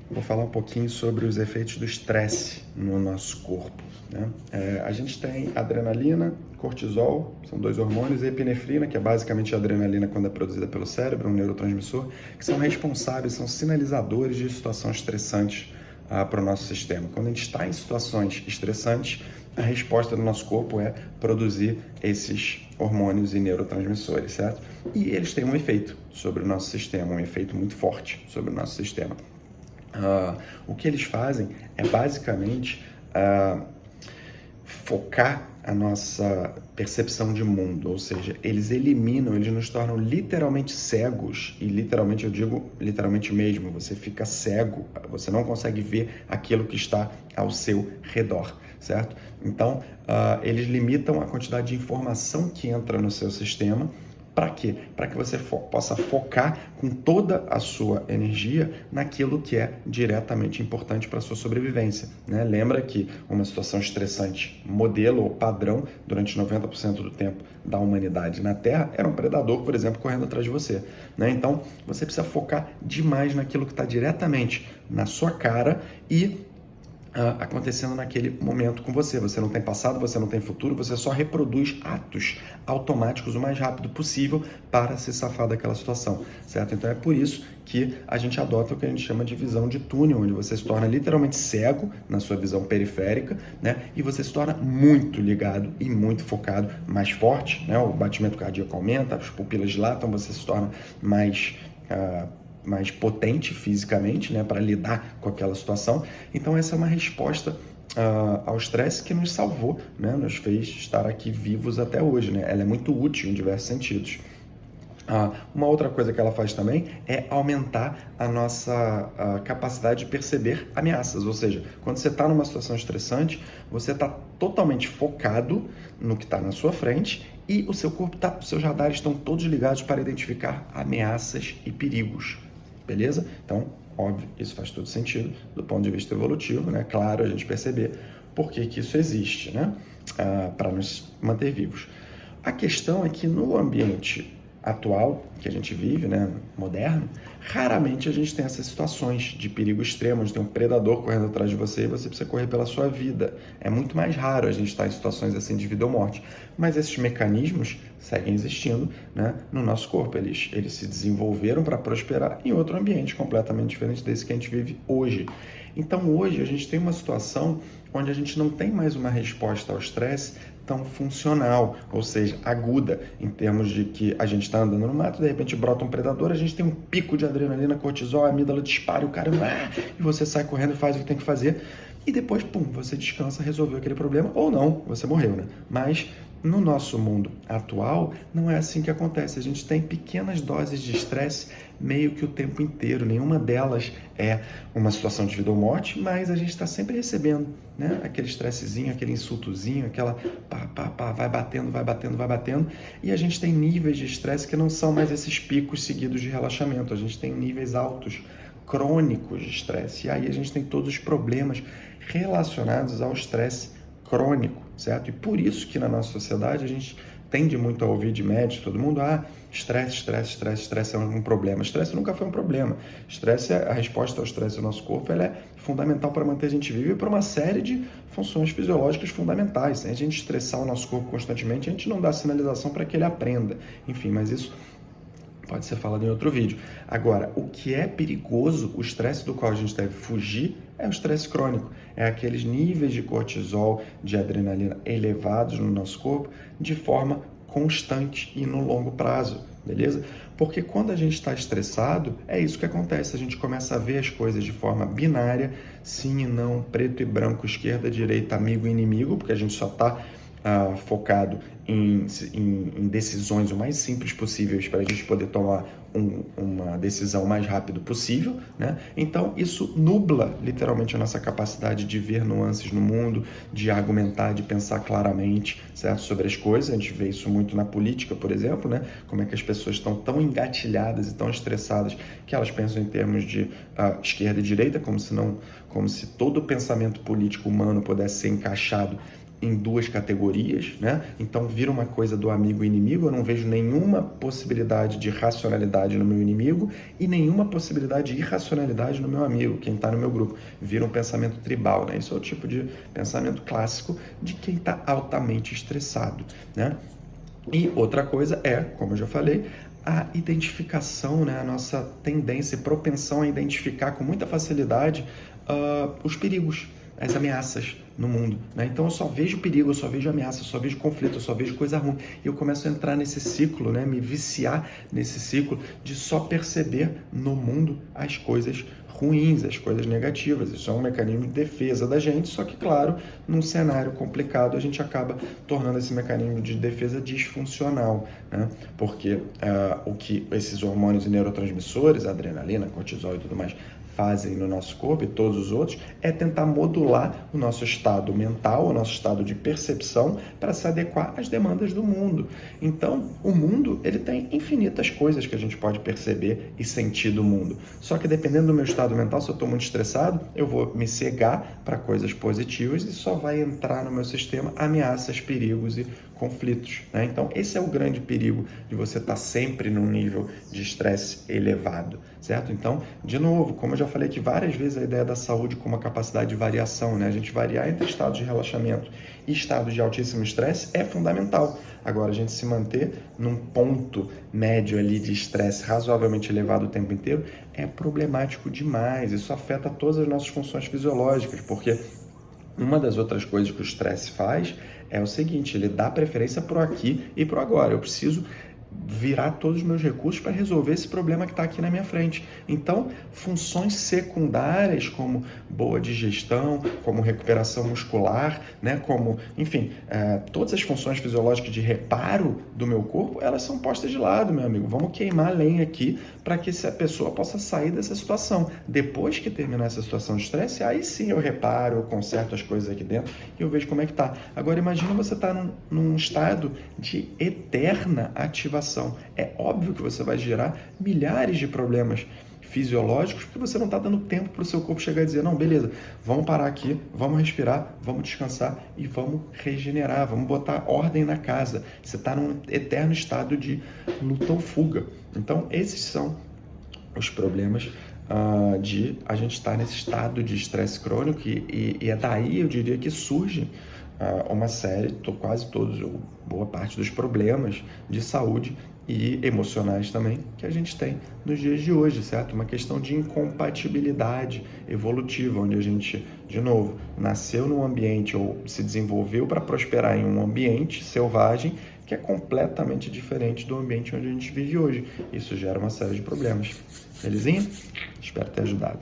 Vou falar um pouquinho sobre os efeitos do estresse no nosso corpo, né? A gente tem adrenalina, cortisol, são dois hormônios, e epinefrina, que é basicamente a adrenalina quando é produzida pelo cérebro, um neurotransmissor, que são responsáveis, são sinalizadores de situações estressantes para o nosso sistema. Quando a gente está em situações estressantes, a resposta do nosso corpo é produzir esses hormônios e neurotransmissores, certo? E eles têm um efeito sobre o nosso sistema, um efeito muito forte sobre o nosso sistema. O que eles fazem é basicamente focar a nossa percepção de mundo, ou seja, eles eliminam, eles nos tornam literalmente cegos, e literalmente eu digo literalmente mesmo, você fica cego, você não consegue ver aquilo que está ao seu redor, certo? Então, eles limitam a quantidade de informação que entra no seu sistema. Para quê? Para que você possa focar com toda a sua energia naquilo que é diretamente importante para a sua sobrevivência, né? Lembra que uma situação estressante, modelo ou padrão, durante 90% do tempo da humanidade na Terra, era um predador, por exemplo, correndo atrás de você, né? Então, você precisa focar demais naquilo que está diretamente na sua cara e acontecendo naquele momento com você. Você não tem passado, você não tem futuro, você só reproduz atos automáticos o mais rápido possível para se safar daquela situação, certo? Então é por isso que a gente adota o que a gente chama de visão de túnel, onde você se torna literalmente cego na sua visão periférica, né? E você se torna muito ligado e muito focado, mais forte, né? O batimento cardíaco aumenta, as pupilas dilatam, você se torna mais potente fisicamente, né, para lidar com aquela situação. Então essa é uma resposta ao estresse que nos salvou, né, nos fez estar aqui vivos até hoje, né? Ela é muito útil em diversos sentidos. Uma outra coisa que ela faz também é aumentar a nossa capacidade de perceber ameaças, ou seja, quando você está numa situação estressante, você está totalmente focado no que está na sua frente e o seu corpo os seus radares estão todos ligados para identificar ameaças e perigos, beleza? Então, óbvio, isso faz todo sentido do ponto de vista evolutivo, né? Claro, a gente perceber por que isso existe, né? Para nos manter vivos. A questão é que no ambiente atual que a gente vive, né, moderno, raramente a gente tem essas situações de perigo extremo, onde tem um predador correndo atrás de você e você precisa correr pela sua vida. É muito mais raro a gente estar em situações assim de vida ou morte. Mas esses mecanismos seguem existindo, né, no nosso corpo. Eles se desenvolveram para prosperar em outro ambiente completamente diferente desse que a gente vive hoje. Então hoje a gente tem uma situação onde a gente não tem mais uma resposta ao estresse tão funcional, ou seja, aguda, em termos de que a gente está andando no mato, de repente brota um predador, a gente tem um pico de adrenalina, cortisol, a amígdala dispara e o cara, e você sai correndo e faz o que tem que fazer, e depois, pum, você descansa, resolveu aquele problema, ou não, você morreu, né? Mas no nosso mundo atual, não é assim que acontece. A gente tem pequenas doses de estresse meio que o tempo inteiro. Nenhuma delas é uma situação de vida ou morte, mas a gente está sempre recebendo, né? Aquele estressezinho, aquele insultozinho, aquela pá, vai batendo, vai batendo, vai batendo. E a gente tem níveis de estresse que não são mais esses picos seguidos de relaxamento. A gente tem níveis altos, crônicos de estresse. E aí a gente tem todos os problemas relacionados ao estresse crônico, certo? E por isso que na nossa sociedade a gente tende muito a ouvir de médicos, todo mundo, estresse é um problema. Estresse nunca foi um problema. Estresse, a resposta ao estresse do nosso corpo, ela é fundamental para manter a gente vivo e para uma série de funções fisiológicas fundamentais. Sem a gente estressar o nosso corpo constantemente, a gente não dá sinalização para que ele aprenda. Enfim, mas isso pode ser falado em outro vídeo. Agora, o que é perigoso, o estresse do qual a gente deve fugir, é o estresse crônico. É aqueles níveis de cortisol, de adrenalina elevados no nosso corpo, de forma constante e no longo prazo, beleza? Porque quando a gente está estressado, é isso que acontece. A gente começa a ver as coisas de forma binária, sim e não, preto e branco, esquerda, direita, amigo e inimigo, porque a gente só está focado em decisões o mais simples possíveis para a gente poder tomar uma decisão o mais rápido possível, né? Então isso nubla literalmente a nossa capacidade de ver nuances no mundo, de argumentar, de pensar claramente, certo, sobre as coisas. A gente vê isso muito na política, por exemplo, né? Como é que as pessoas estão tão engatilhadas e tão estressadas que elas pensam em termos de esquerda e direita, como se todo o pensamento político humano pudesse ser encaixado em duas categorias, né? Então vira uma coisa do amigo e inimigo, eu não vejo nenhuma possibilidade de racionalidade no meu inimigo e nenhuma possibilidade de irracionalidade no meu amigo, quem está no meu grupo. Vira um pensamento tribal, né? Isso é o tipo de pensamento clássico de quem está altamente estressado, né? E outra coisa é, como eu já falei, a identificação, né? A nossa tendência e propensão a identificar com muita facilidade os perigos, as ameaças no mundo, né? Então eu só vejo perigo, eu só vejo ameaça, eu só vejo conflito, eu só vejo coisa ruim. E eu começo a entrar nesse ciclo, né? Me viciar nesse ciclo de só perceber no mundo as coisas ruins, as coisas negativas. Isso é um mecanismo de defesa da gente, só que, claro, num cenário complicado, a gente acaba tornando esse mecanismo de defesa disfuncional, né? Porque o que esses hormônios e neurotransmissores, adrenalina, cortisol e tudo mais, fazem no nosso corpo e todos os outros é tentar modular o nosso estado mental, o nosso estado de percepção para se adequar às demandas do mundo. Então, o mundo, ele tem infinitas coisas que a gente pode perceber e sentir do mundo. Só que dependendo do meu estado mental, se eu estou muito estressado, eu vou me cegar para coisas positivas e só vai entrar no meu sistema ameaças, perigos e conflitos, né? Então, esse é o grande perigo de você estar sempre num nível de estresse elevado, certo? Então, de novo, como eu já falei aqui várias vezes, a ideia da saúde como uma capacidade de variação, né? A gente variar entre estados de relaxamento e estados de altíssimo estresse é fundamental. Agora, a gente se manter num ponto médio ali de estresse razoavelmente elevado o tempo inteiro é problemático demais. Isso afeta todas as nossas funções fisiológicas, porque uma das outras coisas que o estresse faz é o seguinte, ele dá preferência pro aqui e pro agora. Eu preciso virar todos os meus recursos para resolver esse problema que está aqui na minha frente. Então, funções secundárias como boa digestão, como recuperação muscular, né, como, enfim, todas as funções fisiológicas de reparo do meu corpo, elas são postas de lado, meu amigo. Vamos queimar lenha aqui para que essa pessoa possa sair dessa situação. Depois que terminar essa situação de estresse, aí sim eu reparo, eu conserto as coisas aqui dentro e eu vejo como é que tá. Agora, imagina você estar num estado de eterna ativação. É óbvio que você vai gerar milhares de problemas fisiológicos porque você não está dando tempo para o seu corpo chegar e dizer, não, beleza, vamos parar aqui, vamos respirar, vamos descansar e vamos regenerar, vamos botar ordem na casa. Você está num eterno estado de luta ou fuga. Então, esses são os problemas de a gente estar nesse estado de estresse crônico e é daí, eu diria, que surge uma série, quase todos, ou boa parte dos problemas de saúde e emocionais também que a gente tem nos dias de hoje, certo? Uma questão de incompatibilidade evolutiva, onde a gente, de novo, nasceu num ambiente ou se desenvolveu para prosperar em um ambiente selvagem que é completamente diferente do ambiente onde a gente vive hoje. Isso gera uma série de problemas. Belezinha? Espero ter ajudado.